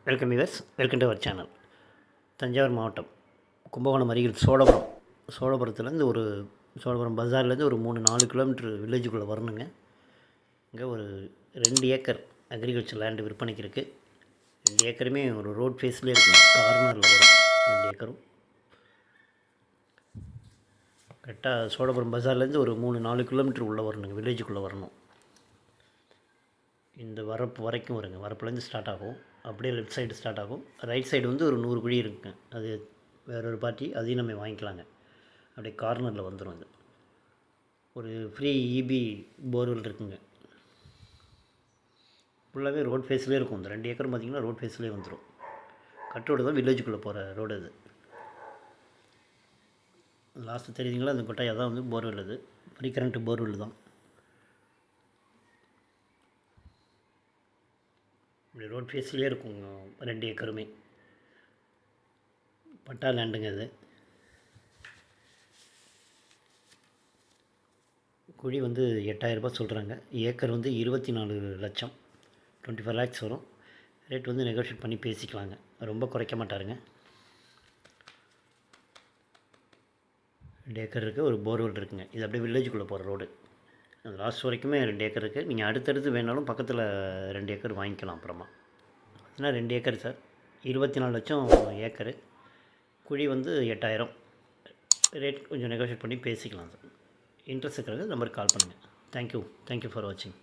Welcome viewers, welcome to our channel. Thanjavur மாவட்டம் கும்பகோணம் அருகில் சோழபுரத்துலேருந்து சோழபுரம் பஜார்லேருந்து ஒரு 3-4 கிலோமீட்டர் வில்லேஜுக்குள்ளே வரணுங்க. இங்கே ஒரு 2 ஏக்கர் அக்ரிகல்ச்சர் லேண்டு விற்பனைக்கு இருக்குது. 2 ஏக்கருமே ஒரு ரோட் ஃபேஸ்லேயே இருக்குங்க. கார்னரில் வரும் 2 ஏக்கரும். கரெக்டாக சோழபுரம் பஜார்லேருந்து ஒரு 3-4 கிலோமீட்டர் உள்ளே வரணுங்க, வில்லேஜுக்குள்ளே வரணும். இந்த வரப்பு வரைக்கும் வருங்க. வரப்புலேருந்து ஸ்டார்ட் ஆகும், அப்படியே லெஃப்ட் சைடு ஸ்டார்ட் ஆகும். ரைட் சைடு வந்து ஒரு 100 குழி இருக்குங்க. அது வேற ஒரு பார்ட்டி, அதையும் நம்ம வாங்கிக்கலாங்க. அப்படியே கார்னரில் வந்துடும். அது ஒரு ஃப்ரீ இபி போர்வெல் இருக்குங்க. ஃபுல்லாகவே ரோட் ஃபேஸ்லேயே இருக்கும். இந்த 2 ஏக்கர் பார்த்திங்கன்னா ரோட் ஃபேஸ்லேயே வந்துடும். கட் ரோடு தான், வில்லேஜுக்குள்ளே போகிற ரோடு அது. லாஸ்ட்டு தெரியுதுங்களா, அந்த கொட்டாய் அதான் வந்து போர்வெல். அது ஃப்ரீ கரண்ட்டு போர்வெல் தான். இப்படி ரோட் ஃபேஸ்லேயே இருக்குங்க 2 ஏக்கருமே. பட்டா லேண்டுங்க அது. குழி வந்து 8,000 ரூபாய் சொல்கிறாங்க. ஏக்கர் வந்து 24 லட்சம், 25 lakhs வரும். ரேட் வந்து நெகோஷியேட் பண்ணி பேசிக்கலாங்க. ரொம்ப குறைக்க மாட்டாருங்க. 2 ஏக்கர் இருக்குது, ஒரு போர்வெல் இருக்குங்க. இது அப்படியே வில்லேஜுக்குள்ளே போகிற ரோடு. அது லாஸ்ட் வரைக்குமே 2 ஏக்கர் இருக்குது. நீங்கள் அடுத்தடுத்து வேணாலும் பக்கத்தில் 2 ஏக்கர் வாங்கிக்கலாம். அப்புறமா பார்த்தீங்கன்னா 2 ஏக்கர் சார், 24 லட்சம் ஏக்கரு. குழி வந்து 8,000. ரேட் கொஞ்சம் நெகோஷியேட் பண்ணி பேசிக்கலாம் சார். இன்ட்ரெஸ்ட் இருக்கிறது நம்பருக்கு கால் பண்ணுங்கள். தேங்க்யூ ஃபார் வாட்சிங்.